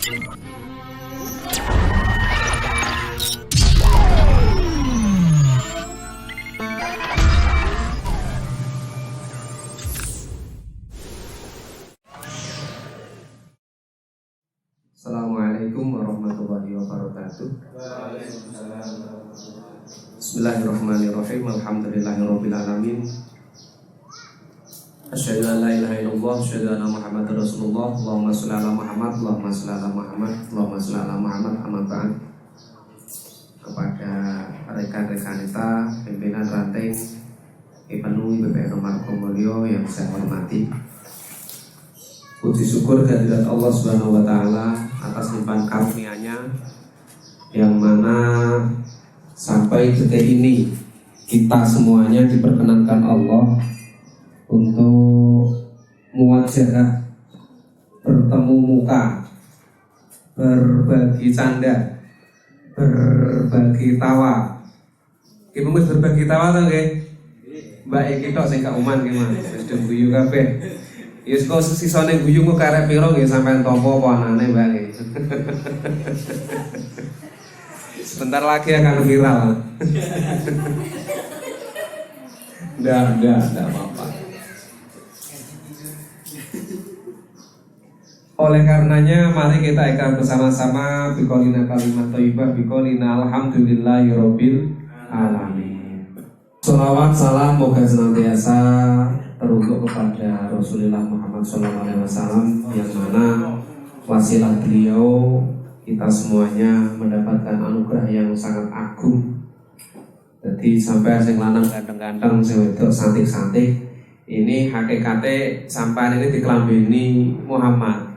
Assalamualaikum warahmatullahi wabarakatuh. Bismillahirrahmanirrahim. Alhamdulillahirabbil alamin. Asyhadu an la ilaha illallah, asyhadu anna Muhammadar Rasulullah. Allahumma shalli ala Muhammad, Allahumma shalli ala Muhammad, Allahumma shalli ala Muhammad. Amma ba'd. Kepada rekan-rekan kita, pimpinan ranting Ipanui BPN Margomulyo yang saya hormati. Puji syukur kehadirat Allah Subhanahu wa taala atas limpahan karunia-Nya yang mana sampai detik ini kita semuanya diperkenankan Allah untuk muwajahah, bertemu muka, berbagi canda, berbagi tawa. Kita mesti berbagi tawa to nggih? Mbak iki tok sing gak uman ki Mas, wis guyu kabeh. Yes, kok sisane guyu kok karep piro nggih sampean tampa apa anane Mbak nggih. Sebentar lagi akan viral. Enggak apa-apa. Oleh karenanya mari kita ikrar bersama-sama biqolina kalimat thayyibah biqolina alhamdulillahirabbil alamin. Shalawat salam moga senantiasa teruntuk kepada Rasulullah Muhammad SAW yang mana wasilah beliau kita semuanya mendapatkan anugerah yang sangat agung. Jadi sampai sing lanang ganteng-ganteng, sing wedok santik-santik, ini hakikate sampean ini dikelambini Muhammad.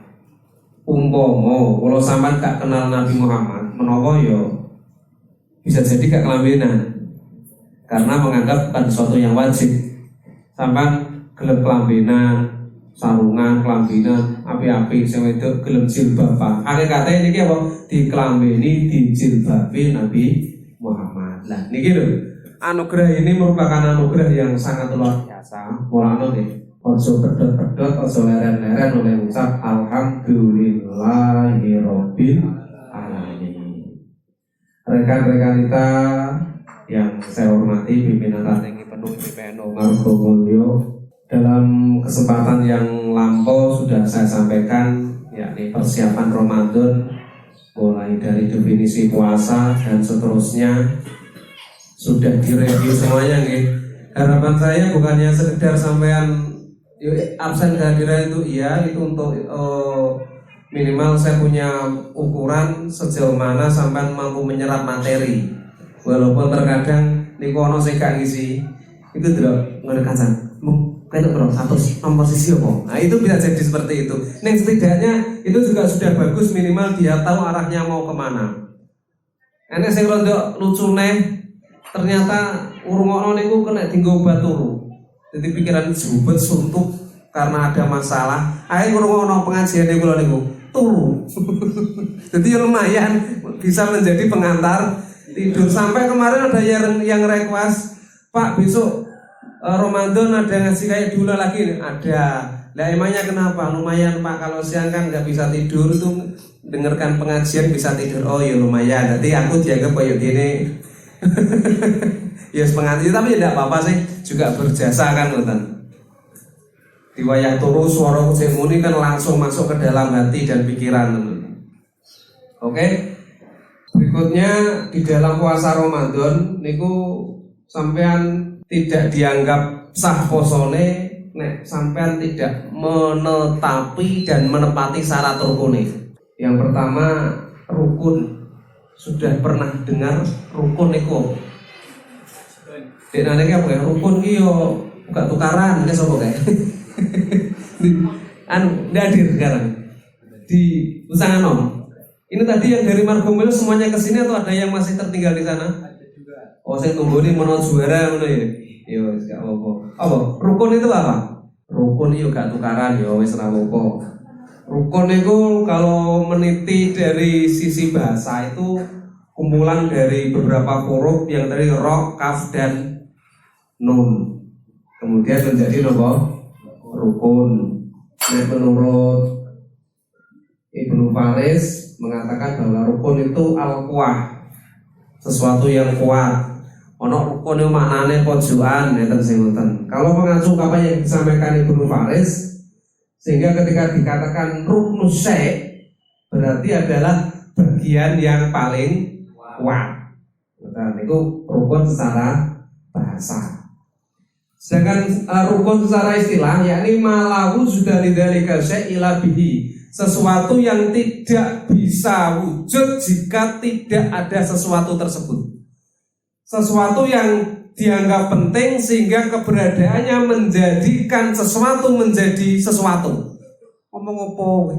Umpama kalau sampean gak kenal Nabi Muhammad, menawa yo bisa jadi gak kelambinan. Karena menganggap bukan sesuatu yang wajib. Sampean gelem kelambinan, sarungan, kelambinan, api-api, sing wedok gelem jilbaban. Hakikate niki apa? Dikelambini, dijilbabi Nabi Muhammad. Lah niki lho, anugerah ini merupakan anugerah yang sangat luar biasa. Mulane nggih, ojo pedhot-pedhot, ojo leren-leren oleh ucap alhamdulillahirabbil alamin. Rekan-rekan kita yang saya hormati, pimpinan ranting penuh BPN Margomulyo, dalam kesempatan yang lampau sudah saya sampaikan yakni persiapan Ramadan mulai dari definisi puasa dan seterusnya sudah direview semuanya nih. Harapan saya bukannya sekedar sampean absen kehadiran itu iya, itu untuk minimal saya punya ukuran sejauh mana sampean mampu menyerap materi. Walaupun terkadang niku ono sing gak ngisi itu delok ngono kacan kayak bro, satu nomor sisi apa? Nah itu bisa jadi seperti itu. Nah setidaknya itu juga sudah bagus, minimal dia tahu arahnya mau kemana. Enek sing rada lucu neh, ternyata urungono niku kena tinggo obat turu. Jadi pikiran jubet suntuk karena ada masalah. Ae urungono pengajian niku niku turu. Jadi lumayan bisa menjadi pengantar tidur. Sampai kemarin ada yang request, Pak besok Ramadan ada ngaji kayak dulu lagi nih. Ada. Lah emangnya kenapa? Lumayan Pak, kalau siang kan nggak bisa tidur tuh, dengarkan pengajian bisa tidur. Oh ya lumayan. Jadi aku dianggap kayak gini. Ya pengajian tapi tidak apa-apa sih, juga berjasa kan nonton. Di wayang turu suara kucing muni kan langsung masuk ke dalam hati dan pikiran. Oke. Berikutnya di dalam puasa Ramadan niku sampean tidak dianggap sah posone nek sampean tidak menetapi dan menepati syarat rukune. Yang pertama rukun. Sudah pernah dengar rukun niku? Denane apa ya? Rukun ki yo buka tukaran, ini sapa kae? Hadir sekarang di Usanganom. Ini tadi yang dari Margomulyo semuanya kesini atau ada yang masih tertinggal di sana? Oh, saya tunggu nih mau juara ngono ya. Yo wis gak apa-apa. Apa? Rukun itu apa? Rukun itu gak tukaran yo wis ora apa-apa. Rukun itu kalau meniti dari sisi bahasa itu kumpulan dari beberapa huruf yang dari ro, kaf dan nun. Kemudian menjadi apa? Rukun. Nah, menurut Ibnu Faris mengatakan bahwa rukun itu al-quwah, sesuatu yang kuat. Ono rukun itu maknane pojokan, ngeten sing ngoten. Kalau mengacu apa yang disampaikan Ibnu Faris, sehingga ketika dikatakan ruknus syai' berarti adalah bagian yang paling kuat. Nah, itu rukun secara bahasa. Sedangkan rukun secara istilah yakni malahu sudah lidzalika syai'ila bihi, sesuatu yang tidak bisa wujud jika tidak ada sesuatu tersebut. Sesuatu yang dianggap penting sehingga keberadaannya menjadikan sesuatu menjadi sesuatu. Ngomong apa kowe?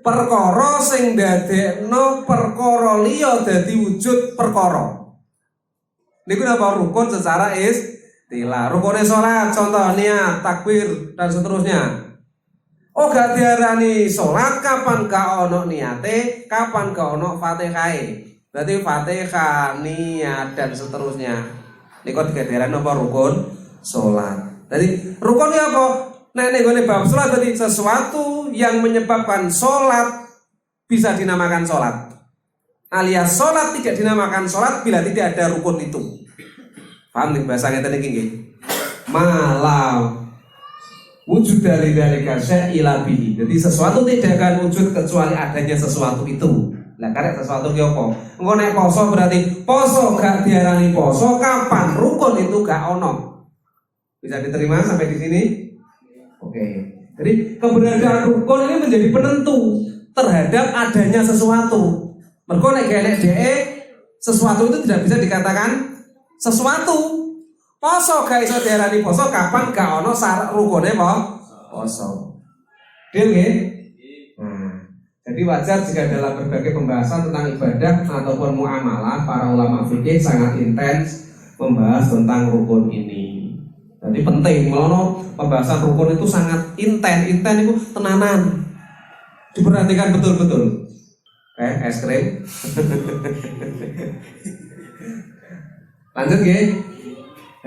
Perkara sing dadekno perkara liya dadi wujud perkara. Niku napa rukun secara istilah. Rukune salat contohnya takbir dan seterusnya. Oh gak diarani salat kapan gak ono niate, kapan gak ono Fatihah. Berarti Fatihah, niat dan seterusnya. Niku diarani apa rukun salat. Jadi rukun iki apa? Nek nggone bab salat berarti sesuatu yang menyebabkan salat bisa dinamakan salat. Alias salat tidak dinamakan salat bila tidak ada rukun itu. Paham nih bahasa ngeten iki nggih? Malah wujud dari syai'ila bihi. Jadi sesuatu tidak akan wujud kecuali adanya sesuatu itu. Lah karek sesuatu ki apa? Engko nek poso berarti poso gak diarani poso kapan rukun itu gak ono. Bisa diterima sampai di sini? Oke. Jadi keberadaan rukun ini menjadi penentu terhadap adanya sesuatu. Mergo nek gelek dhek sesuatu itu tidak bisa dikatakan sesuatu. Poso gak iso diarani poso kapan gak ono syarat rukune poso. Deal nggih? Nah, jadi wajar jika dalam berbagai pembahasan tentang ibadah ataupun muamalah para ulama fikih sangat intens membahas tentang rukun ini. Jadi penting, melono pembahasan rukun itu sangat intens itu tenanan. Diperhatikan betul-betul. Es krim. Lanjut ya.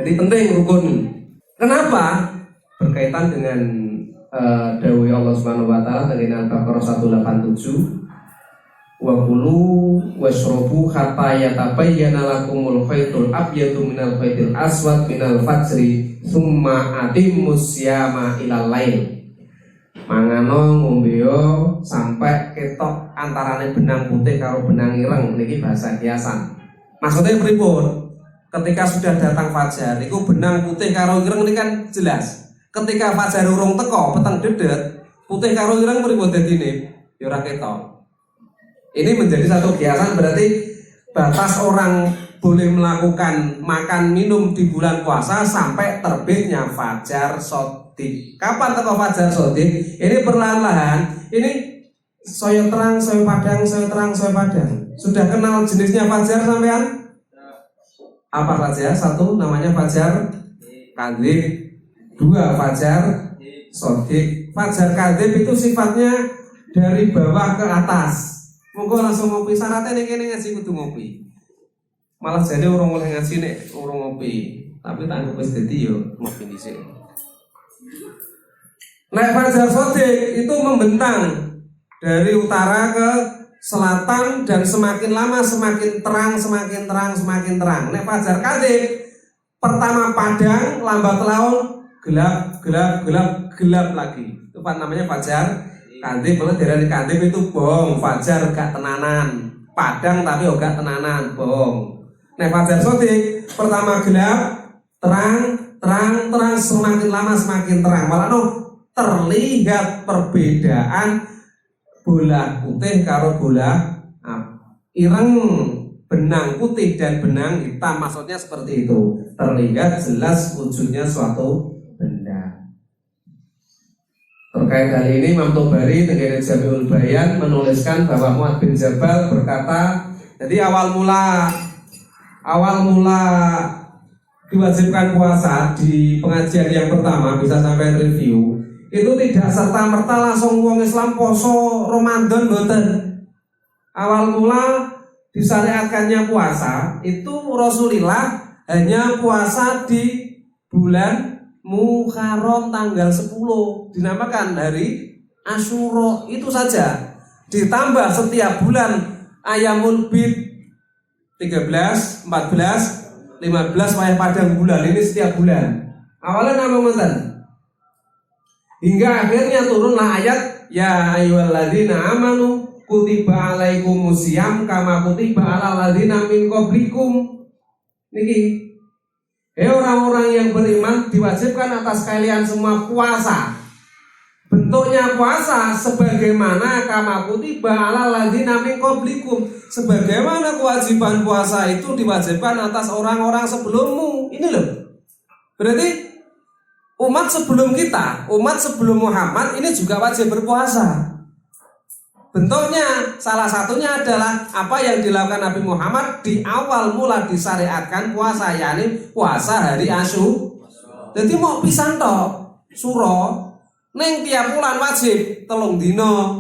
Jadi penting rukun. Kenapa? Berkaitan dengan dawuh Allah Subhanahu wa taala dalam Al-Baqarah 187. Wa kulu washrabu hatta yatabayyana lakumul khaytul abyadu minal khaytil aswad minal fajri tsumma atimmus siyama ilal lail. Mangano ngombeo sampai ketok antarane benang putih karo benang ireng. Niki bahasa kiasan. Maksudnya pripun? Ketika sudah datang fajar, itu benang putih karo ireng ini kan jelas. Ketika fajar urung teko, peteng dedet, putih karo ireng pripun dadine? Ya ora ketok. Ini menjadi satu kiasan, berarti batas orang boleh melakukan makan minum di bulan puasa sampai terbitnya fajar shodiq. Kapan teko fajar shodiq? Ini perlahan-lahan. Ini saya terang, saya padang, saya terang, saya padang. Sudah kenal jenisnya fajar sampean? Apa saja? Satu namanya fajar kadzib, dua fajar shodiq. Fajar kadzib itu sifatnya dari bawah ke atas. Monggo langsung ngopi, syaratnya nek kene ngaji kudu ngopi. Malah jane urung oleh ngaji nek urung ngopi. Tapi tak wis dadi yo ngopi dhisik. Nek fajar shodiq itu membentang dari utara ke selatan dan semakin lama semakin terang, semakin terang, semakin terang. Nek fajar kadzib pertama padang, lambat laun gelap, gelap, gelap, gelap lagi. Itu namanya fajar kadzib. Malah dari kadzib itu bohong, fajar gak tenanan. Padang tapi gak tenanan, bohong. Nek fajar shodiq pertama gelap, terang, terang, terang, semakin lama semakin terang. Malah terlihat perbedaan bola putih karo bola ireng, benang putih dan benang hitam. Maksudnya seperti itu. Terlihat jelas wujudnya suatu benda. Terkait hal ini Imam Tobari dengan Jami'ul Bayan menuliskan bahwa Mu'adz bin Jabal berkata, jadi awal mula diwajibkan puasa di pengajian yang pertama, bisa sampai review, itu tidak serta-merta langsung wong Islam poso Ramadan mboten. Awal mula disyariatkannya puasa itu Rasulullah hanya puasa di bulan Muharram tanggal 10, dinamakan hari Asyura, itu saja. ditambah setiap bulan ayamul bid 13, 14, 15 wayah padang bulan ini setiap bulan. Awalnya nama mantan. Hingga akhirnya turunlah ayat ya ayyuhalladzina amanu kutiba alaikumusiyam kama kutiba alal ladzina min qablikum. Niki. Orang-orang yang beriman diwajibkan atas kalian semua puasa. Bentuknya puasa sebagaimana kama kutiba alal ladzina min qablikum. Sebagaimana kewajiban puasa itu diwajibkan atas orang-orang sebelummu. Ini loh. Berarti umat sebelum kita, umat sebelum Muhammad ini juga wajib berpuasa. Bentuknya salah satunya adalah apa yang dilakukan Nabi Muhammad di awal mula disyariatkan puasa, yakni puasa hari Asyura. Jadi mau pisan tok suro neng tiap bulan wajib telung dino.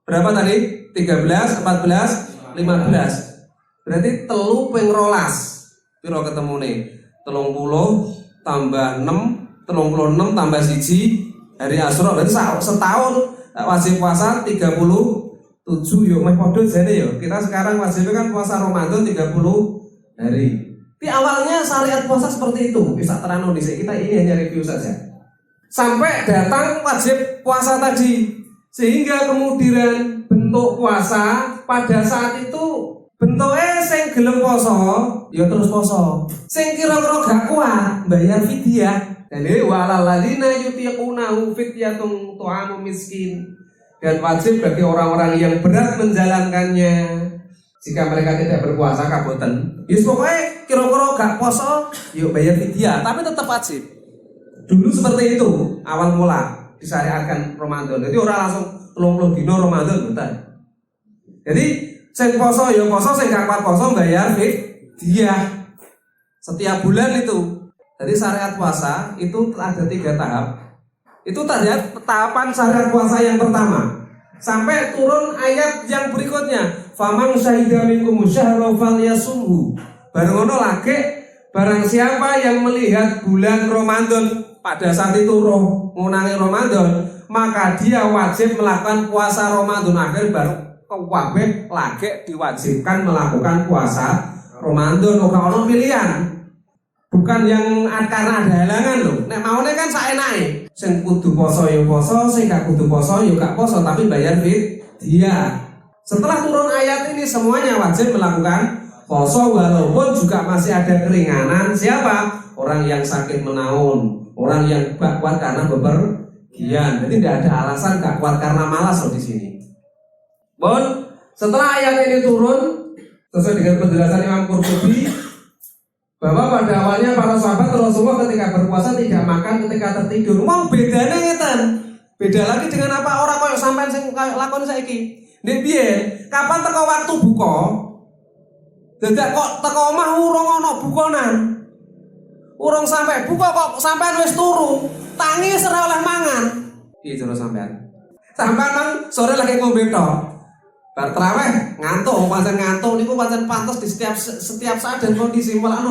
Berapa tadi? 13, 14, 15. Berarti telu ping 12. Piro ketemu nih? 30 tambah 6, 36 tambah 1 hari Asyura. Berarti setahun wajib puasa 37 yuk meh podo jane yuk. Kita sekarang wajibnya kan puasa Ramadan 30 hari. Di awalnya syariat puasa seperti itu. Bisa terang di kita ini hanya review saja. Sampai datang wajib puasa tadi. Sehingga kemudian bentuk puasa pada saat itu bentuknya sing gelem poso, ya terus poso. Sing kira-kira gak kuat bayar fidyah. Jadi walal ladzina yutiqunahu fidyatun tu'amu miskin. Dan wajib bagi orang-orang yang berat menjalankannya. Jika mereka tidak berpuasa kaboten. Yes pokoknya kira-kira gak poso, yuk bayar fidyah, tapi tetap wajib. Dulu seperti itu awal mula disyariatkan Ramadan. Jadi orang langsung 30 dino Ramadan betul. Jadi sing poso ya poso, sing gak kuat poso bayar fidyah. Setiap bulan itu. Jadi syariat puasa itu ada 3 tahap. Itu tahapan syariat puasa yang pertama. Sampai turun ayat yang berikutnya. Faman syahida minkum syahra falyasumhu. Bareng ngono lagi barang siapa yang melihat bulan Ramadan pada saat itu ngunangi Ramadan, maka dia wajib melakukan puasa Ramadan. Akhir baru kabeh lagi diwajibkan melakukan puasa Ramadan. Ora ono pilihan. Bukan yang karena ada halangan loh. Nek maune kan saenake. Sing kudu poso ya poso, sing gak kudu poso ya gak poso, tapi bayar fidyah. Setelah turun ayat ini semuanya wajib melakukan poso walaupun juga masih ada keringanan. Siapa? Orang yang sakit menaun, orang yang gak kuat karena bepergian. Jadi tidak ada alasan gak kuat karena malas loh di sini. Bon, setelah ayat ini turun sesuai dengan penjelasan Imam Qurtubi bahwa pada awalnya para sahabat Rasulullah ketika berpuasa tidak makan ketika tertidur. Mau bedanya ngeten. Beda lagi dengan apa orang koyo sampean sing lakon saiki. Nek piye? Kapan teko waktu buka? Dadak kok teko omah urung ana bukonan. Urung sampai buka kok sampean wis turu. Tangi wis ora oleh mangan. Piye cara sampean? Sampean nang sore lagi ngombe tok. Bar traweh ngantuk, pancen ngantuk niku pancen pantes di setiap saat dan kondisi. Malah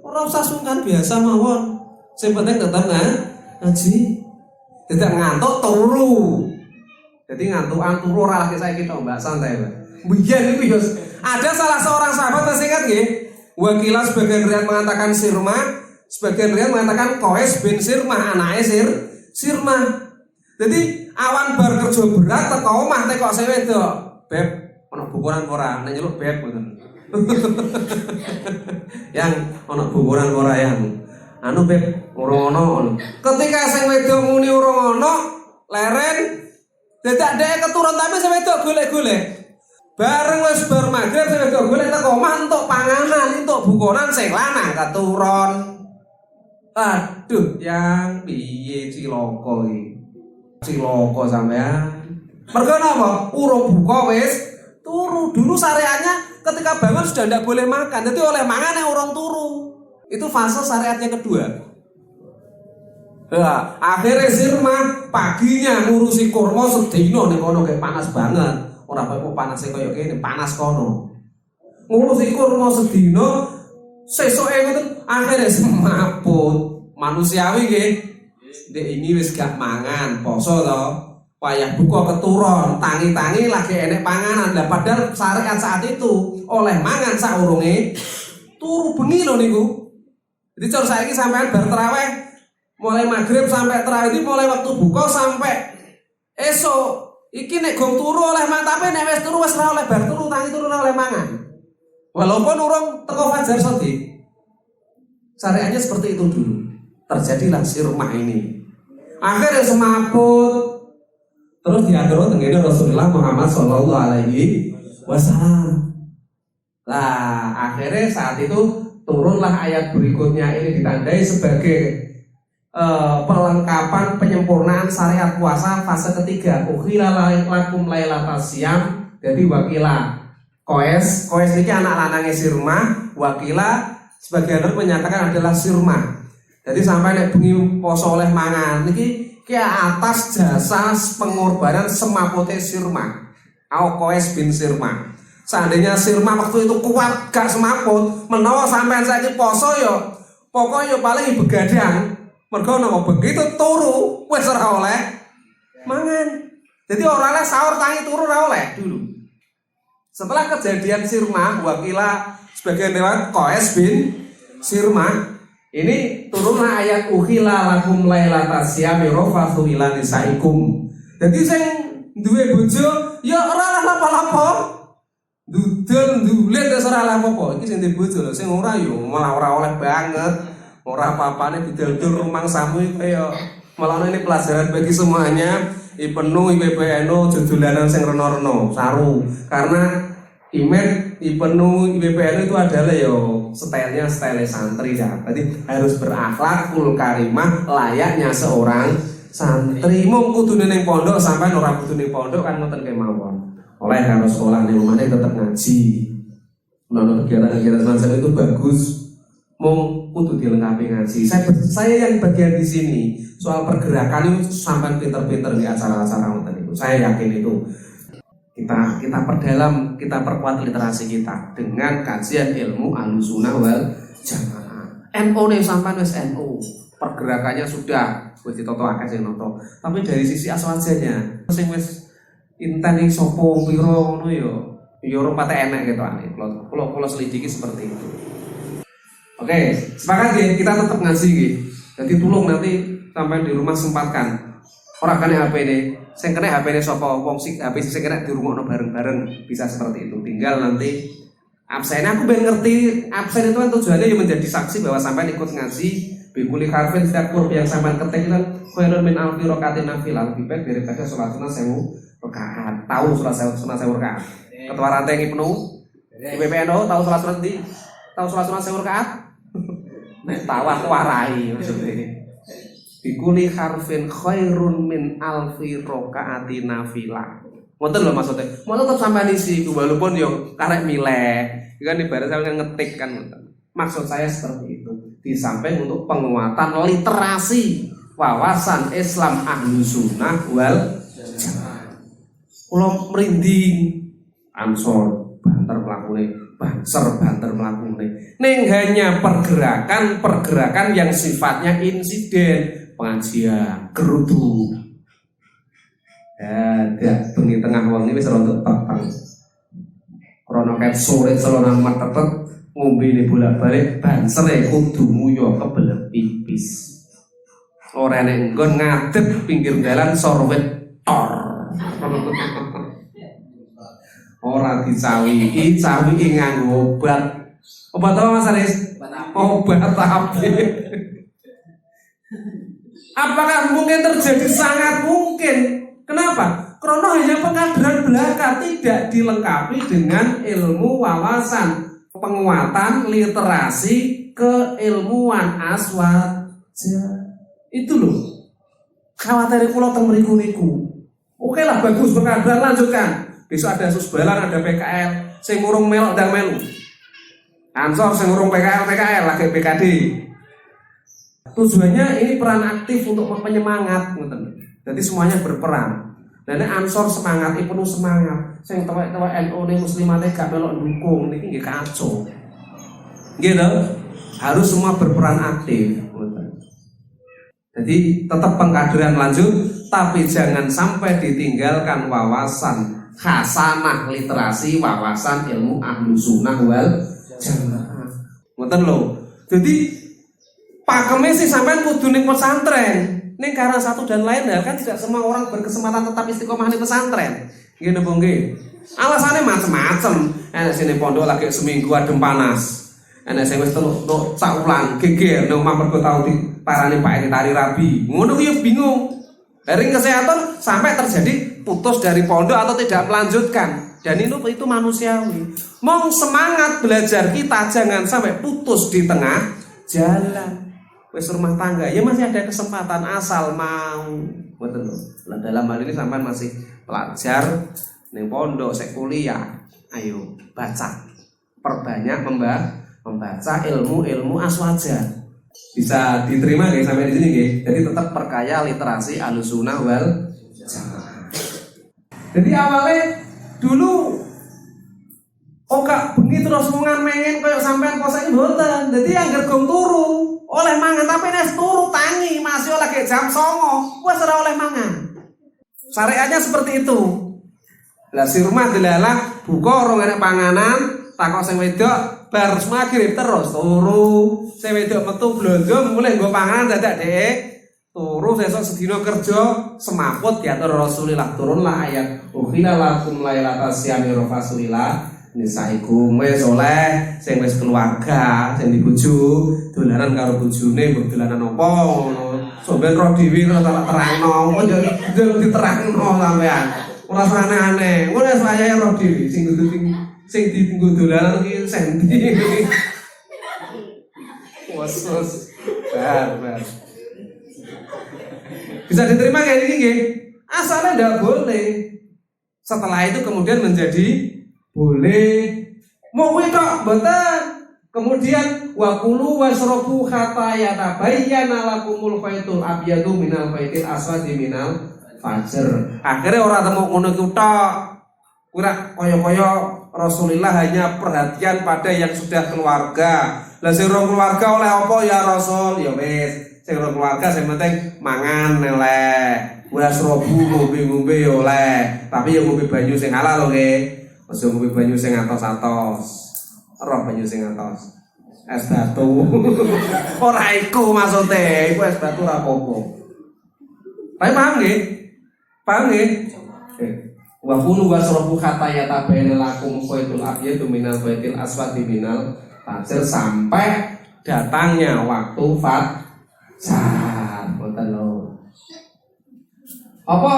ora usah sungkan biasa mawon. Sing penting tetep ngaji. Tidak ngantuk turu. Jadi ngantukan turu ora lagi saiki tok Mbak, santai Mbak. Biyen niku yo ada salah seorang sahabat masih ingat nggih? Wakilah sebagian riwayat mengatakan Sirma, sebagian riwayat mengatakan Qais bin Sirmah, anake Sirmah. Jadi awan bar kerja berat teko omah teko sing wedok. Beb, ono bukuran ora, nek nyeluk beb ngoten. Yang ono bukuran ora yang. Anu beb, urung ono. Ketika sing wedok muni urung ono, leren dadak dhek keturun tapi sing wedok golek-golek. Bareng wis bar magrib sing wedok golek teko omah entuk panganan, entuk bukuran sing lanang keturun. Aduh, yang piye ciloko iki? Ciloko sampean. Mergo napa? Urung buka wis turu. Dulu syariatnya ketika bangun sudah tidak boleh makan. Jadi oleh mangan yang urung turu. Itu fase syariatnya kedua. Nah, akhirnya Sirmah paginya ngurusi kurma sedina ning kono kayak panas banget. Ora kok panase koyo kene, panas kono. Ngurusi kurma sedina sesuke ngoten akhirnya semaput. Manusiawi nggih. Dek ini wis gak mangan, poso to. wayah buka keturun, tangi-tangi lagi enek panganan. Lah padahal syariat saat itu oleh mangan saurunge turu bengi lho niku. Jadi cara saiki sampean bar tarawih mulai maghrib sampai tarawih iki mulai waktu buka sampai esok. Iki nek gong turu oleh mangan, tapi nek wis turu wis ora oleh bar turu, tangi turu ora oleh mangan. Walaupun urung teko fajar sodik. Syariatnya seperti itu dulu. Terjadilah sirmah ini. Akhirnya semaput. Terus diatur tenggene Rasulullah Muhammad Shallallahu Alaihi Wasallam. Nah, akhirnya saat itu turunlah ayat berikutnya ini ditandai sebagai perlengkapan penyempurnaan syariat puasa fase ketiga. Ukhila lakum lailatas syiyam. Jadi wakila koes ini anak lanangnya sirma, wakila sebagian orang menyatakan adalah sirma. Jadi sampai nek bengi poso oleh mangan niki ke atas jasa pengorbanan semapute sirma. Koes bin Sirma. Seandainya sirma waktu itu kuat gak semaput, menawa sampean saiki poso yo pokoknya paling begadang. Mergo napa begitu turu wis ora oleh mangan. Jadi ora oleh sahur tangi turu ora oleh dulu. Setelah kejadian sirma, wakila sebagian lewat Koes bin Sirma, ini turunlah ayat ukhila lakum lailatas syiyami rafathu ila nisaikum. Jadi sing duwe bojo ya ora apa-apa. Dudel ndulet wis ora apa-apa. Iki sing duwe bojo lho, sing ora yo malah ora oleh banget. Ora apa-apane didel-del rumang samu kaya malah ini pelajaran bagi semuanya. IPNU, IPPNU, judulanan sing reno-reno, saru. Karena IMED, IPNU, IPPNU itu adalah style santri ya. Berarti harus berakhlakul karimah layaknya seorang santri. Mung kudune ning pondok sampean ora kudu ning pondok kan ngoten kemawon. Oleh karo sekolah ning omah tetep ngaji. Menawa kegiatan-kegiatan semacam itu bagus. Mung kudu dilengkapi ngaji. Saya yang bagian di sini soal pergerakan itu sampai pinter-pinter di acara-acara ngoten itu. Saya yakin itu. Kita perdalam, kita perkuat literasi kita dengan kajian ilmu Ahlussunnah wal Jamaah. NU nih sampai wis NU. Pergerakannya sudah wis ditoto akeh sing noto. Tapi dari sisi aswajanya sing wis inten iki sapa pira ngono ya ora pate enak gitu ane. Kula selidiki seperti itu. Oke, sepakat ya, kita tetap ngaji gitu. Jadi tolong nanti sampai di rumah sempatkan. Orang kena HP ini, saya kena HP ini sapa wong sing HP sing kena dirungokno bareng-bareng bisa seperti itu. Tinggal nanti absen. Aku ben ngerti absen itu kan tujuannya yang menjadi saksi bahwa sampai ikut ngaji. Bikuli karfen setiap kurb yang sampai ketik kan khairun min alfi rakatin nafilah, lebih baik daripada sholat sunah 1000 rakaat. Tahu sholat sunah 1000 rakaat. Ketua rantai IPNU, IPPNU tahu sholat sunah di tahu sholat sunah 1000 rakaat? Nek tawah warai maksudnya. Bikuli harfin khairun min alfi rakaati nafilah. Ngoten lho maksudnya. Mau tetap sampai isi walaupun yo karek milih. Kan ibarat saya ngetik kan ngoten. Maksud saya seperti itu. Di samping untuk penguatan literasi wawasan Islam Ahlussunnah wal Jamaah. Kula merinding Ansor banter mlakune, Banser banter mlakune. Ning hanya pergerakan yang sifatnya insiden, pengajian, gerutu. Ya, bengi tengah wengi wis rontok peteng. Krana ket sore celana metetet ngombene bolak-balik bansere kudu nguyo kebelet pipis. Ora nek nggon ngadeg pinggir dalan sorwet tor. Ora dicawiki, cawiki nganggo obat. Obat apa Mas Aris? Obat api. Apakah mungkin terjadi? Sangat mungkin. Kenapa? Karena hanya pengkaderan belaka, tidak dilengkapi dengan ilmu wawasan, penguatan literasi keilmuan aswaja. Itu loh. Khawatir kula teng mriku niku. Oke lah, bagus pengkaderan, lanjutkan. Besok ada susbalan, ada PKL, sing ngurung melok ndang melu. Ansor sing ngurung PKL lagi PKD. Tujuannya ini peran aktif untuk penyemangat, ngoten. Jadi semuanya berperan. Dan Ansor semangat, IPNU semangat. Sing tewek-tewek NU ne muslimate gak melok dukung niki nggih kacau. Nggih to? Harus semua berperan aktif, ngoten. Jadi tetap pengkaderan lanjut, tapi jangan sampai ditinggalkan wawasan hasanah literasi, wawasan ilmu ahlu sunnah wal jamaah. Ngoten lho. Jadi pakemnya sih sampean kudu ning pesantren. Ning karena satu dan lain hal kan tidak semua orang berkesempatan tetap istiqomah di pesantren. Nggih napa nggih? Alasannya macam-macam. Enak sini pondok lagi seminggu adem panas. Enak sing wis teluk saulan geger nang omah mergo tau diparani Pak Edi tari rabi. Ngono ki yo bingung. Dari kesehatan sampai terjadi putus dari pondok atau tidak melanjutkan. Dan itu manusiawi. Mau semangat belajar kita jangan sampai putus di tengah jalan. Wes rumah tangga ya masih ada kesempatan asal mau. Betul. Dalam hal ini sampean masih pelajar ning pondok sek kuliah. Ayo baca. Perbanyak membaca ilmu aswaja. Bisa diterima guys sampai di sini guys. Jadi tetap perkaya literasi Ahlussunnah wal Jamaah. Jadi awalnya dulu kok bengi terus mungan mengen koyo sampean posake mboten. Jadi angger gong turu oleh mangan tapi nek turu tangi masih oleh jam 09.00 wis ora oleh mangan. Syariatnya seperti itu. Lah si rumah delalah buka ora enek panganan, takok sing wedok bar maghrib terus turu. Sing wedok metu blonjo mulai nggo panganan dadak dhek turu sesuk sedina kerja semaput diatur Rasulullah turunlah ayat ukhila lakum lailatas siyami rasulillah nisaikum wis oleh sing wis keluarga sing dibojo dolanan karo bojone mbok dolanan apa ngono sampeyan roh dhewe ora tak terangno kok yo diterangno sampean ora aneh-aneh ngono saya roh dhewe sing ditinggo dolanan iki sendi wasos bar bisa diterima kayak gini nggih asalnya tidak boleh setelah itu kemudian menjadi boleh mau wedok mboten kemudian wakulu wasrobu hatta yatabayyana lakumul khaitul abyadu minal khaitil aswadi minal fajr. Akhirnya orang temu ngono ki tok. Kira kaya-kaya Rasulullah hanya perhatian pada yang sudah keluarga. Lah sing keluarga oleh apa ya Rasul? Ya wis, sing keluarga sing penting mangan elek. Wasrobu ngombe-ngombe ya oleh, tapi ya ngombe banyu sing halal lho nggih. Aja ngombe banyu sing atos-atos. Roh banyu sing atos. Es batu. Ora iku maksude, iku es batu ora apa-apa. Tapi paham nggih? Paham nggih? Wa qulu wasrabu hatta yatabayyana lakum khaitul abyadu minal khaitil aswadi minal fajr sampai datangnya waktu fajar. Ngoten lho. Apa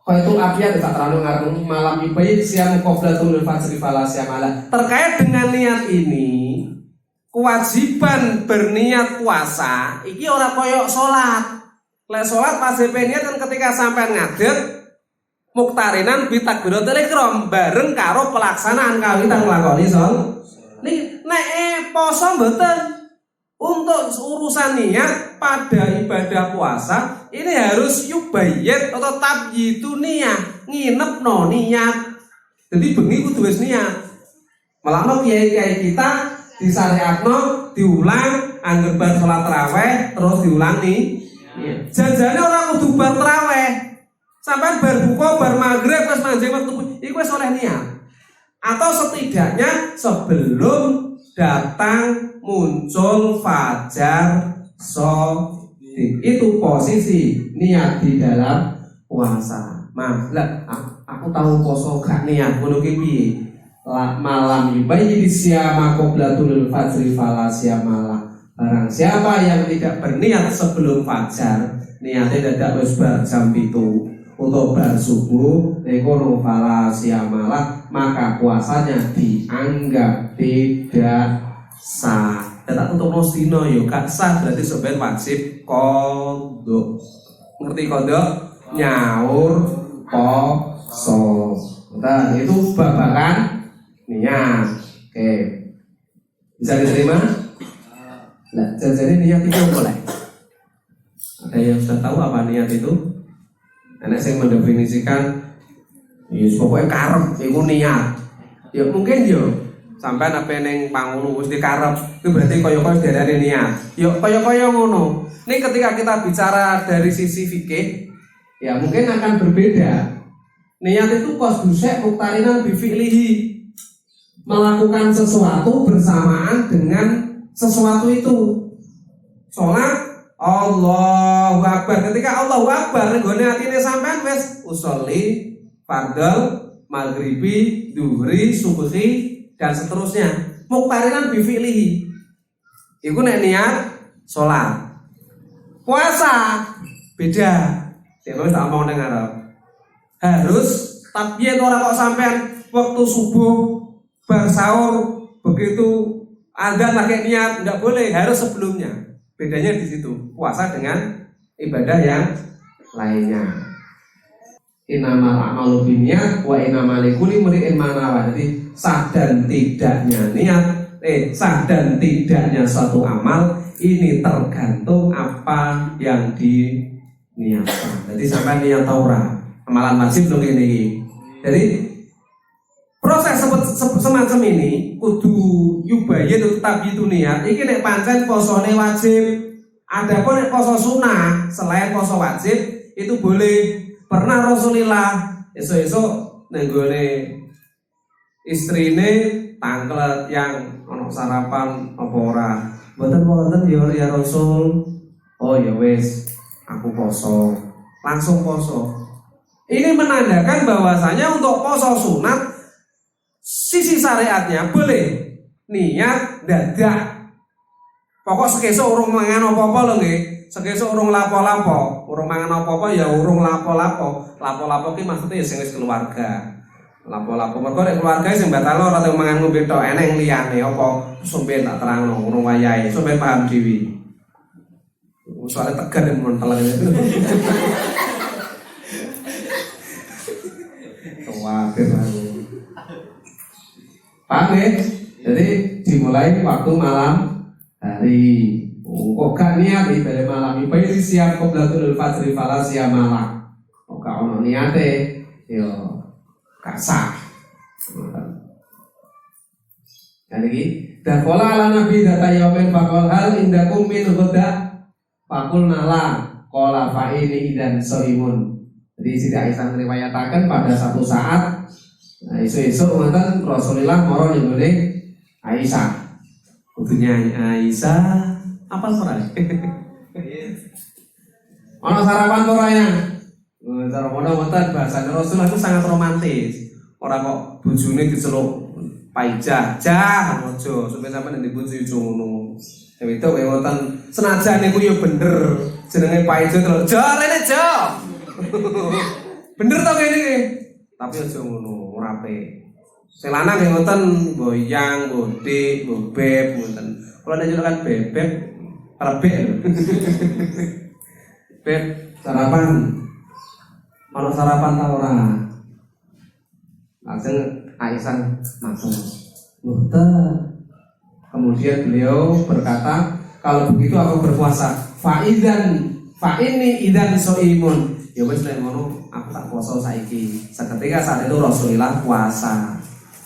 khaitul abyad tak terlalu ngarung malam ibadah siang qablatul fajr fala siamalah. Terkait dengan niat ini, kewajiban berniat puasa iki ora koyok salat. Lek salat pas niat kan ketika sampean ngadeg muktarinan bi takbiratul ihram bareng karo pelaksanaan kawitan nglakoni salat. Nek poso mboten. Untuk urusan niat pada ibadah puasa ini harus yubayyit atau tabyitu niat, nginepno niat. Jadi bengi kudu wis niat. Malahno kiai-kiai kita disyariatno diulang angger bar salat tarawih terus diulang nih. Janjane ora kudu bar tarawih. Sampai bar buka bar maghrib wis manjing wektu iku wis oleh niat. Atau setidaknya sebelum datang muncul fajar shadiq. Itu posisi niat di dalam puasa. Lah aku tahu poso gak niat ngono ki piye? Malam yubayyi siama qablatul fajri fala siamalah. Barang siapa yang tidak berniat sebelum fajar, niatnya dadak wis bar jam 7 untuk bar subuh ekono fala siamalah, maka puasanya dianggap tidak sah. Tetap untuk nostino yo gak sah berarti sebenarnya wajib kodok. Ngerti kodok? Nyaur poso. Nah itu babakan niat. Oke, bisa diterima? Nah, jadi niat itu boleh. Ada yang sudah tahu apa niat itu? Anak saya mendefinisikan, ya pokoknya karep, itu niat. Ya mungkin yo. sampean apa ning pangulu wis dikarep, itu berarti kaya-kaya diarani niat. Yo kaya-kaya ngono. Ini ketika kita bicara dari sisi fikih, ya mungkin akan berbeda. Niat itu qasdusek muqtarinan bi fi'lihi. Melakukan sesuatu bersamaan dengan sesuatu itu. Sholat Allahu Akbar. Ketika Allahu Akbar nggone atine sampean wis usolli fardhu maghribi, duhri, subhi dan seterusnya. Muqtarinan bi fi'lihi. Iku nek niat sholat. Puasa beda. Ya wis tak omong ning ngarep. Harus tapi ora kok sampean waktu subuh bar sahur begitu adzan lagi niat, enggak boleh, harus sebelumnya. Bedanya di situ. Puasa dengan ibadah yang lainnya. Innamal a'malu binniyat wa innamal likulli imri'in ma nawa. Jadi sah dan tidaknya niat, sah dan tidaknya suatu amal ini tergantung apa yang diniatkan. Jadi sampai niat ora, amalan wajib lho ini. Jadi proses semacam ini kudu yubayin tetap itu niat. Iki nek pancen posone wajib. Adapun nek poso sunah selain poso wajib itu boleh. Pernah Rasulullah esok-esok nenggone istrine tangklet yang ono sarapan apa ora. Mboten ya Rasul. Oh ya wis, aku poso. Langsung poso. Ini menandakan bahwasanya untuk poso sunat sisi syariatnya boleh niat dadak. Pokok sekesuk urung mangan apa-apa lho nggih. Sekesuk urung lapo-lapo, urung mangan apa-apa ya urung lapo-lapo. Lapo-lapo ki maksudnya ya sing wis keluarga. Lapo-lapo mergo nek keluarga sing batal ora tau mangan ngombe tok, eneng liyane apa sampeyan tak terangno urung wayahe, sampeyan paham dhewe. Soalnya tegar men teleng. Khawatir aku. Paham ya? Jadi dimulai waktu malam hari. Kok gak niat ibadah malam ibadah siap qoblatul fajri fala siap malam. Kok gak ono niate yo gak sah. Jadi dan qala ala nabi data yaumin faqal hal indakum min ghada faqul nala qala fa ini idan shaimun. Jadi Siti Aisyah meriwayatakan pada satu saat esuk-esuk ngoten Rasulullah moro ning ngene Aisyah. Kudunya Aisyah apa ora? Ono sarapan ora ya? Cara ngono-ngono bahasane Rasulullah itu sangat romantis. Ora kok bojone diceluk paijah, jah aja sampe sampean ndek bojo yo ngono. Dewe itu kowe ngoten senajan niku yo bener jenenge paijah terus jah rene jah. Bener to kene iki. Tapi aja ngono, ora apik. Sing lanang nggih ngoten boyang, bodik, bobeb ngoten. Kalau nek kan bebek rebek. Beb sarapan. Ono sarapan ta ora? Langsung Aisyah matur. Kemudian beliau berkata, kalau begitu aku berpuasa. Fa ini idan soimun. Ya wis nek ngono aku tak puasa saiki. Seketika saat itu Rasulullah puasa.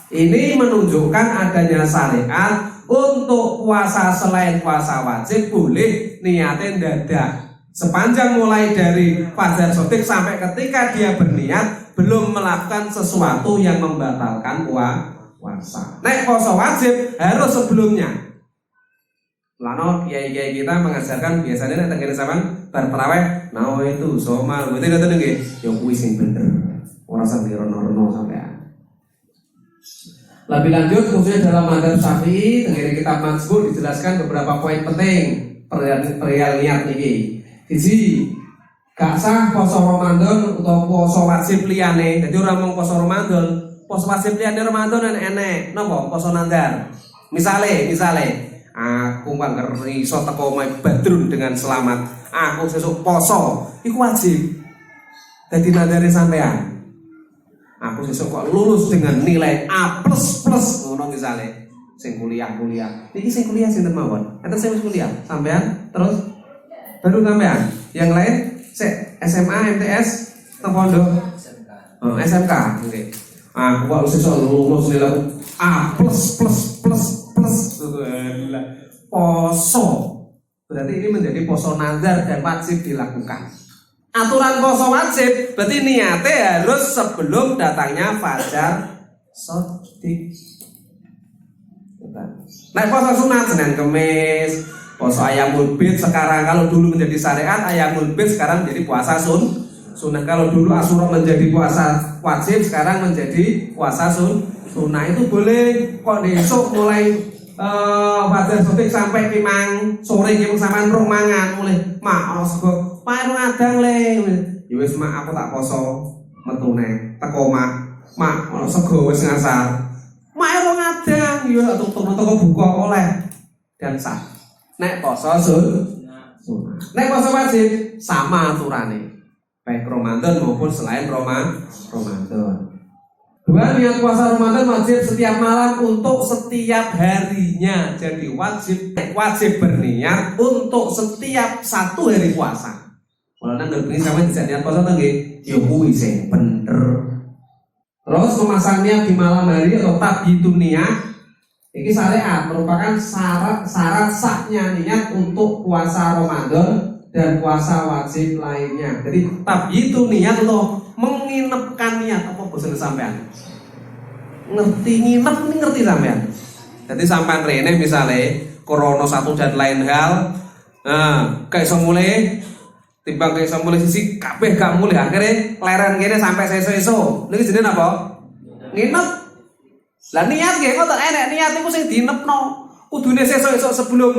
Ini menunjukkan adanya syariat untuk puasa selain puasa wajib boleh niatin dadak. Sepanjang mulai dari fajar sotik sampai ketika dia berniat belum melakukan sesuatu yang membatalkan puasa. Nek puasa wajib harus sebelumnya. Lano kiai-kiai kita mengajarkan biasanya nek tengene sampean bar tarawih nah itu somal berarti ngoten nggih ya kuwi sing bener. Ora sampe rono-rono sampean. Lebih lanjut khususnya dalam mazhab Syafi'i tengene kitab Mazkur dijelaskan beberapa poin penting perihal niat niki. Siji, gak sah poso Ramadan atau poso wajib liyane. Jadi ora mung poso Ramadan, poso wajib liyane Ramadan enek. Napa? Poso nandar. Misale aku mangger iso teko omahe Badrun dengan selamat. Aku sesuk poso, iku wajib. Dadi nandare sampean. Aku sesuk kok lulus dengan nilai A++ ngono misale. Sing kuliah. Iki sing kuliah sinten mawon? Enten sing wis kuliah, sampean terus baru sampean. Yang lain SMA, MTS, teng pondok. SMK. Oke. Aku kok sesuk lulus nilai A plus plus plus plus. Poso. Berarti ini menjadi poso nazar dan wajib dilakukan. Aturan poso wajib berarti niatnya harus sebelum datangnya fajar sodik. Nah, poso sunat Senin Kemis, poso Ayyamul Bid sekarang, kalau dulu menjadi syariat Ayyamul Bid sekarang menjadi puasa sunnah. Kalau dulu Asyura menjadi puasa wajib, sekarang menjadi puasa sunnah. Itu boleh kok besok mulai fajar sodik sampai kimang sore kimang sampean rong mangan mulai mak ono sego pae ngadang le ya wis mak aku tak poso metune teko mak ono sego wis ngasar mak rong ngadang ya teko buka oleh dan sah nek poso sunah nek poso wajib sama aturane baik Ramadan maupun selain Ramadan. Dua, niat puasa Ramadan wajib setiap malam untuk setiap harinya. Jadi wajib berniat untuk setiap satu hari puasa. Kalau nang begini sama bisa niat puasa nggih, ya kuwi sing bener. Terus memasang niat di malam hari atau tabyitun niat. Ini syariat merupakan syarat sahnya niat untuk puasa Ramadan dan puasa wajib lainnya. Jadi tabyitun niat untuk menginapkan niat apa bosan sampean ngerti nginep ini ngerti sampean. Jadi sampean rene misalnya corona satu dan lain hal, kayak semule timbang kayak semule sisi kabeh gak mulai akhirnya leren kene sampai sesuk-esuk. Niki jenenge apa? Nginep. Lah niat nggih ngoten enek niat iku sing dinepno. Kudune sesuk-esuk sebelum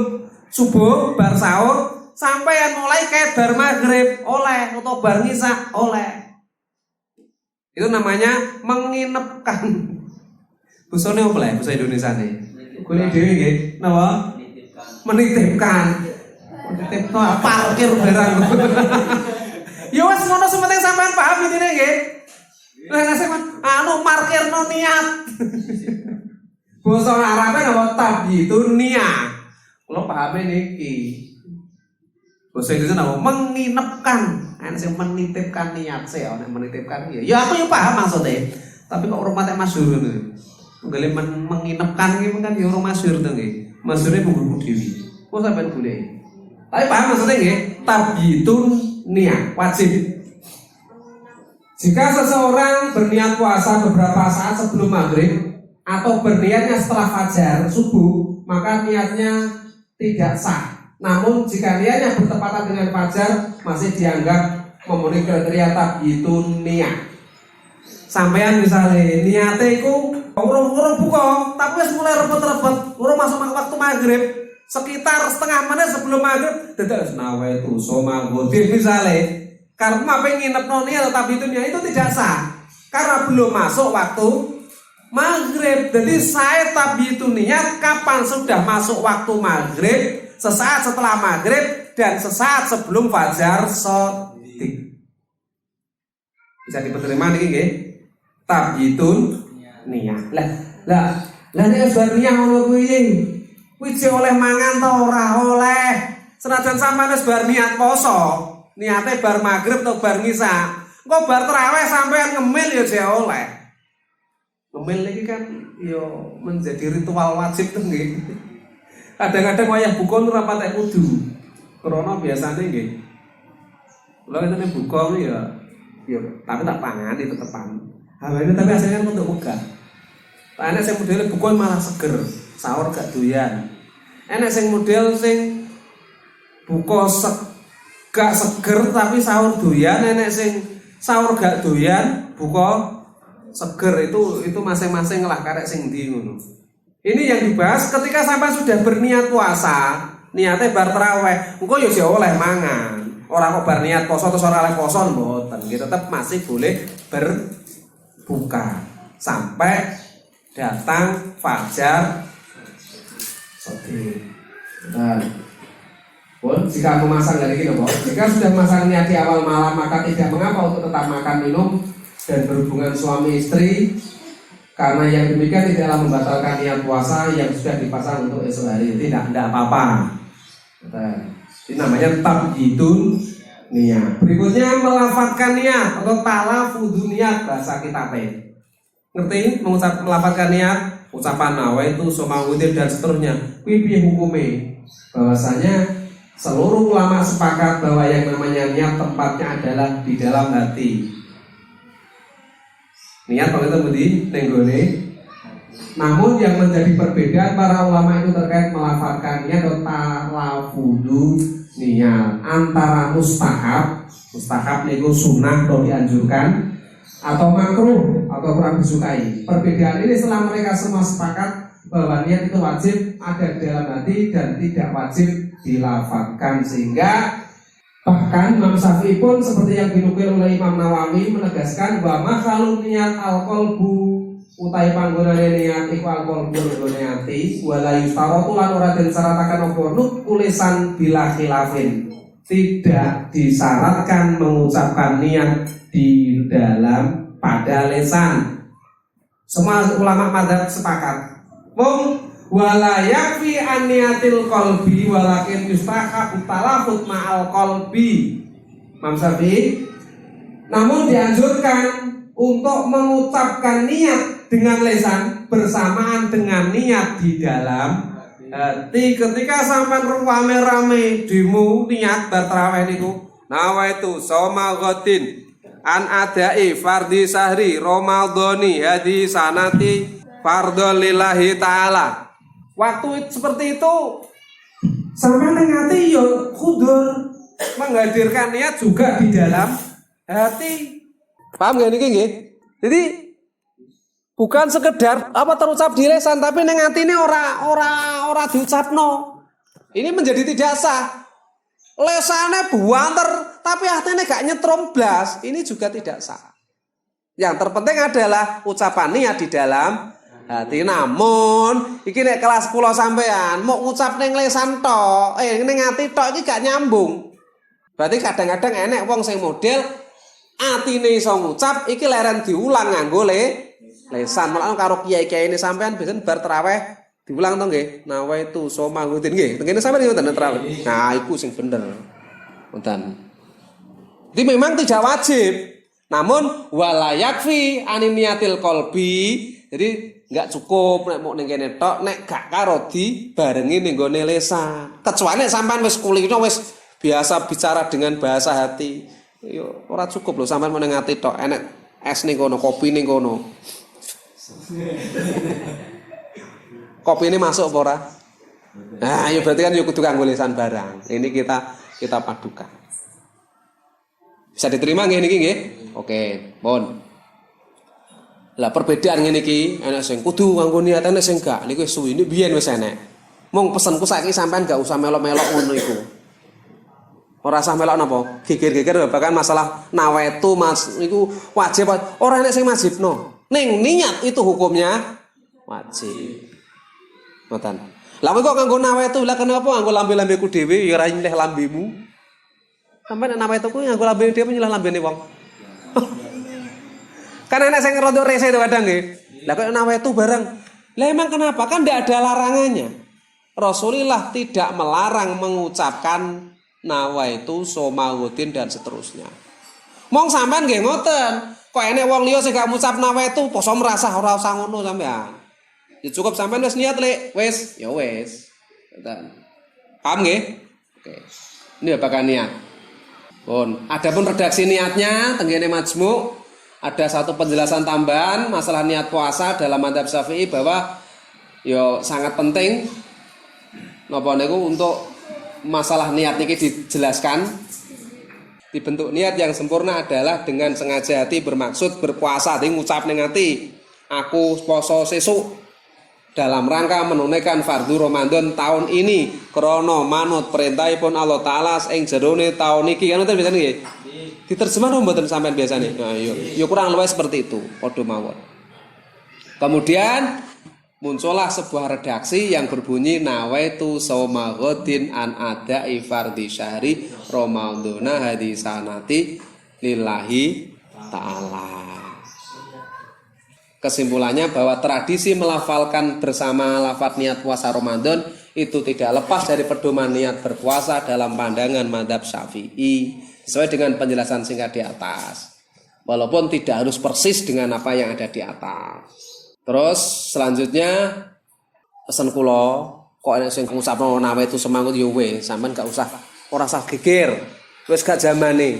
subuh bar sahur sampai mulai kayak bar maghrib oleh atau bar ngisak oleh. Itu namanya menginepkan. Busone apa lah bahasa Indonesia nih? Kuwi dhewe nggih. Napa? Menitipkan. Menitipno parkir barang. Ya wis ngono sementing sampean paham intine nggih. Lah nek sampean parkirno niat. Basa Arabe napa tabyitun niat. Kula pahame niki. Bahasa Indonesia napa menginepkan. Ana sing menitipkan niat sih, ana menitipkan ya. Ya aku yo paham maksudnya. Tapi kok ora patek masyhur ngono. Nggale menginepkan iki kan ya ora masyhur to nggih. Masyhure buku dhewe. Kok sampean golek. Tapi paham maksudnya nggih, tabyitun niat wajib. Jika seseorang berniat puasa beberapa saat sebelum maghrib atau berniatnya setelah fajar subuh, maka niatnya tidak sah. Namun jika niatnya bertepatan dengan fajar masih dianggap memenuhi kriteria tabyitun niat. Sampean misalnya niate iku urung buka, tapi wis mulai repot-repot, urung masuk waktu maghrib, sekitar setengah menit sebelum maghrib, dadak nawaitu soma godin misalnya. Karena pengen nginepno niat tabyitun niat itu tidak sah. Karena belum masuk waktu maghrib. Jadi saya tabyitun niat kapan sudah masuk waktu maghrib, sesaat setelah maghrib dan sesaat sebelum fajar sodik. Bisa diterima nih nggih? Tabyitun niat. Lah nek bar niat ngono kuwi oleh mangan ta ora oleh. Senajan sampeyan wis bar niat poso, niate bar maghrib atau bar ngisa. Engko bar tarawih sampeyan ngemil ya jek oleh. Ngemil iki kan yo menjadi ritual wajib to nggih. Kadang-kadang wayah buka ora patek kudu. Krana biasane nggih. Lha nek buka ya tapi tak pangani tetepan. Hawane tapi asline kan untuk megah. Enek sing model buka malah seger, sahur gak doyan. Enek sing model sing buka gak seger tapi sahur doyan, enek sing sahur gak doyan, buka seger. Itu masing-masing lah karek sing ndi ngono. Ini yang dibahas ketika sampai sudah berniat puasa, niatnya bar tarawih, engko yo oleh mangan. Orang kok bar niat poso terus ora oleh poso mboten. Kita tetap masih boleh berbuka sampai datang fajar sodik. Nah, pun jika memasang dari kita, jika sudah memasang niat di awal malam maka tidak mengapa untuk tetap makan minum dan berhubungan suami istri. Karena yang demikian tidaklah membatalkan niat puasa yang sudah dipasang untuk esok hari. Tidak apa-apa. Ini namanya tabyitun niat. Berikutnya melafadzkan niat atau talafudzu niat bahasa kitabnya. Ngerti? Melafadzkan niat. ucapan nawaitu somawutin dan seterusnya. Kuwi piye hukume? Bahwasanya seluruh ulama sepakat bahwa yang namanya niat tempatnya adalah di dalam hati. Niat kalau itu budi nenggone. Namun yang menjadi perbedaan para ulama itu terkait melafalkan niat atau talafudu niat antara mustahab niku sunnah atau dianjurkan atau makruh atau kurang disukai. Perbedaan ini setelah mereka semua sepakat bahwa niat itu wajib ada di dalam hati dan tidak wajib dilafalkan, sehingga bahkan Imam Syafi'i pun seperti yang dinukil oleh Imam Nawawi menegaskan bahwa makhluk niat al-qalbu utai panggonane niat iku al-qalbu nggone ati wala yustaratu lan ora den syarataken apa nulisan bila khilafin. Tidak disyaratkan mengucapkan niat di dalam pada lisan. Semua ulama madzhab sepakat. Mung wala yakfi an niyatil qalbi walakin yustahabu talafut ma'al qalbi. Imam Syafi'i namun dianjurkan untuk mengucapkan niat dengan lisan bersamaan dengan niat di dalam hati. Ketika sampai rame-rame demo niat bertarawih niku nawaitu somaghatin an adai fardhi sahri ramadhani hadi sanati fardhu lillahi ta'ala. Waktu seperti itu sampai ngati yo kudur menghadirkan niat juga di dalam hati. Paham gak niki nggih? Jadi bukan sekedar terucap di lisan tapi ning atine ora diucapno. Ini menjadi tidak sah. Lesane buanter tapi atine gak nyetrum blas, ini juga tidak sah. Yang terpenting adalah ucapan niat di dalam hati. Namun iki nek kelas kula sampean mau ngucap ning lisan tok, ning ati tok iki gak nyambung. Berarti kadang-kadang enek wong sing model atine iso ngucap iki leren diulang nganggo lesan. Malah karo kiai-kiai ini sampean biasanya bar tarawih diulang to nggih. Nawaitu somangudin nggih. Tengene sampean ngoten tarawih. Nah, iku sing bener. Ngoten. Jadi memang tidak wajib. Namun wala yakfi aniniyatil qalbi. Jadi enggak cukup nek mau ning kene tok nek gak karo dibarengi ning gone lesan. Kecuali nek sampean wis kulino wis biasa bicara dengan bahasa hati. Yo ora cukup lho sampean mau ning ati tok enek es ning kono, kopi ning kono. Kopi ini masuk apa ora? Nah, ya berarti kan ya kudu kanggo lisan barang. Ini kita padukan. Bisa diterima nggih niki nggih? Oke, pun. Lah perbedaan ngene iki, enek sing kudu nganggo niat, enek sing gak. Niku wis suwi, biyen wis enek. Mung pesenku saiki sampean gak usah melok-melok ngono iku. Ora usah melok napa? Geger-geger bahkan masalah nawaitu Mas niku wajib ora enek sing wajibno. Ning niat itu hukumnya wajib. Ngoten. Lah kowe kok nganggo nawaitu, lah kenapa nganggo lambe-lambeku dhewe ya ora nyileh lambemu? Sampai nek nawaitu ku nganggo lambe dhewe nyileh lambene wong. Kan enek sing rada rese itu kadang nggih. Lah kok nawaitu bareng. Lah emang kenapa? Kan ndak ada larangannya. Rasulullah tidak melarang mengucapkan nawaitu somawutin dan seterusnya. Mong sampean nggih ngoten. Kok enek wong liya sing gak ngucap nawaitu poso merasa ora usah ngono sampean. Ya cukup sampean wis niat lek, wis, ya wis. Ngoten. Paham nggih? Oke. Ini apakah niat? Pun, adapun redaksi niatnya tenggene majmu' ada satu penjelasan tambahan masalah niat puasa dalam madzhab Syafi'i bahwa yo sangat penting napa niku untuk masalah niat niki dijelaskan. Dibentuk niat yang sempurna adalah dengan sengaja hati bermaksud berpuasa, dadi ngucap ning ati aku poso sesuk dalam rangka menunaikan fardhu Ramadan tahun ini krana manut perintahipun Allah taala ing jerone tahun iki. Kan ngoten biasane nggih. Diterjemah napa mboten sampean biasane? Nah, yo kurang luwih seperti itu, padha mawon. Kemudian muncullah sebuah redaksi yang berbunyi nawaitu shauma ghadin an ada'i fardhi syahri ramadhana hadisanati lillahi ta'ala. Kesimpulannya bahwa tradisi melafalkan bersama lafaz niat puasa Ramadan itu tidak lepas dari pedoman niat berpuasa dalam pandangan madzhab Syafi'i sesuai dengan penjelasan singkat di atas. Walaupun tidak harus persis dengan apa yang ada di atas. Terus selanjutnya pesen kula, kok enek sing ngucapno nawe itu semangut yo wis, sampean gak usah ora usah geger. Wis gak zamane.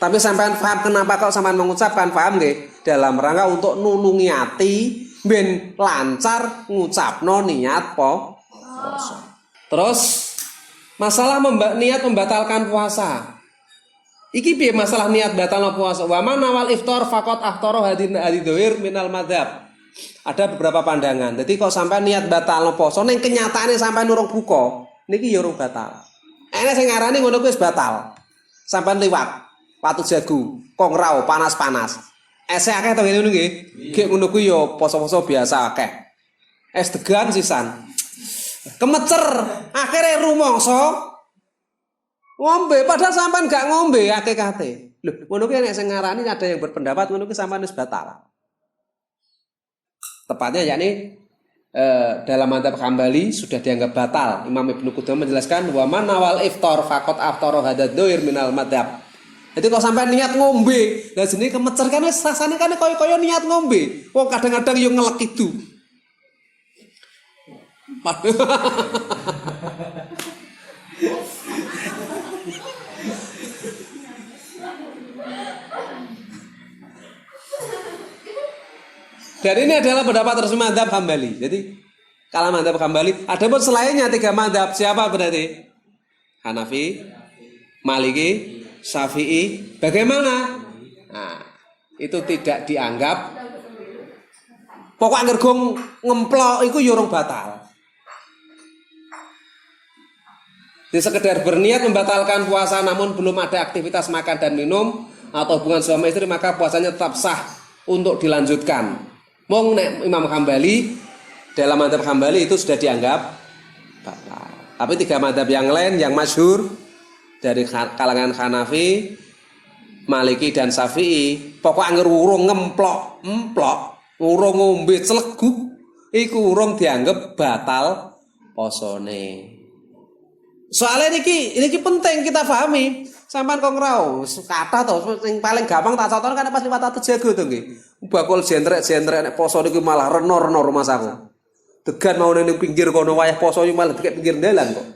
Tapi sampean paham kenapa kok sampean mengucapkan, paham nggih? Dalam rangka untuk nulungi ati ben lancar ngucapno niat poso. Terus masalah niat membatalkan puasa. Iki piye masalah niat batalno puasa? Wa man awal iftar faqat aftara hadidhir minal madzhab. Ada beberapa pandangan. Jadi kok sampai niat batalno poso ning kenyataane sampai nurung buka, niki ya urung batal. Enek sing ngarani ngono kuwi wis batal. Sampai liwat Watu Jago, kok ngrau panas-panas. Ese akeh to ngene nggih. Nggih ngono kuwi ya poso-poso biasa akeh. Es degan sisan. Kemecer, akhirnya rumangsa ngombe padahal sampean gak ngombe akeh-akeh. Lho, ngono kuwi nek sing ngarani ada yang berpendapat ngono kuwi sampean wis batal. Tepatnya yakni dalam madzhab Hambali sudah dianggap batal. Imam Ibnu Qudamah menjelaskan wa man awal iftar faqat aftara hadadzuir minal madzhab. Jadi kalau sampai niat ngombe, lah jenenge kemecer kan wis rasane kan kaya-kaya niat ngombe. Wong kadang-kadang yo ngelek itu. Dan ini adalah pendapat resmi madzhab Hambali. Jadi kalau madzhab Hambali, ada pun selainnya 3 madzhab siapa berarti? Hanafi, Maliki, Syafi'i. Bagaimana? Nah, itu tidak dianggap. Pokok angger gong ngemplok iku yo urung batal. Di sekedar berniat membatalkan puasa namun belum ada aktivitas makan dan minum atau hubungan suami istri maka puasanya tetap sah untuk dilanjutkan. Mong nek Imam Hambali dalam madzhab Hambali itu sudah dianggap batal. Tapi 3 madzhab yang lain yang masyhur dari kalangan Hanafi, Maliki dan Syafi'i, pokok angger urung ngemplok, urung ngombe celeguk iku urung dianggap batal posone. Soalnya niki penting kita pahami. Sampeyan kok ngrau, kata to sing paling gampang tak contohno kan pas liwat Watu Jago to nggih. Bakul jentrek-jentrek nek poso niku malah renor-renor rumah saku. Degan mau ning pinggir kono wayah poso malah dikek pinggir dalan kok.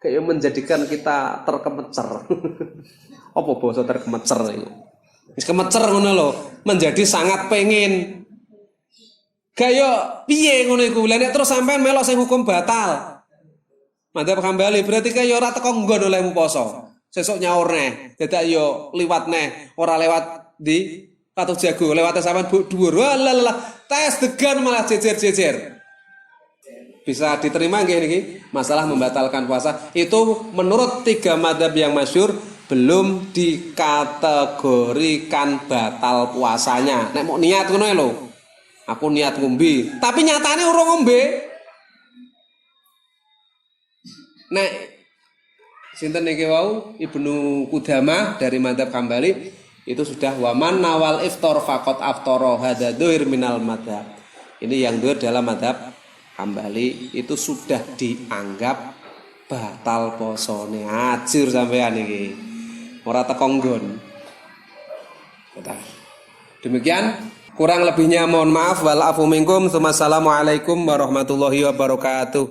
Kayak menjadikan kita terkemecer. Apa basa terkemecer iku? Wis kemecer ngono lho, menjadi sangat pengen. Kaya piye ngono iku? Lah nek terus sampean melok sing hukum batal. Madzhab Hambali berarti kaya ora teko nggon olehmu poso. Sesuk nyaur neh, dadak yo liwat neh, ora lewat di Watu Jago, lewat sampean dhuwur. Walah, tes degan malah jejer-jejer. Bisa diterima nggih niki? Masalah membatalkan puasa itu menurut 3 madzhab yang masyhur belum dikategorikan batal puasanya. Nek mau niat ngono lho. Aku niat ngombe, tapi nyatane urung ngombe. Nek sinten niki wau Ibnu Qudamah dari madzhab Hambali itu sudah waman nawal iftar faqat aftara hadadzuir minal madzhab. Ini yang dua dalam madzhab Hambali itu sudah dianggap batal posone. Ajur sampean iki. Ora teko nggon. Demikian kurang lebihnya mohon maaf wal afu minkum. Wassalamualaikum warahmatullahi wabarakatuh.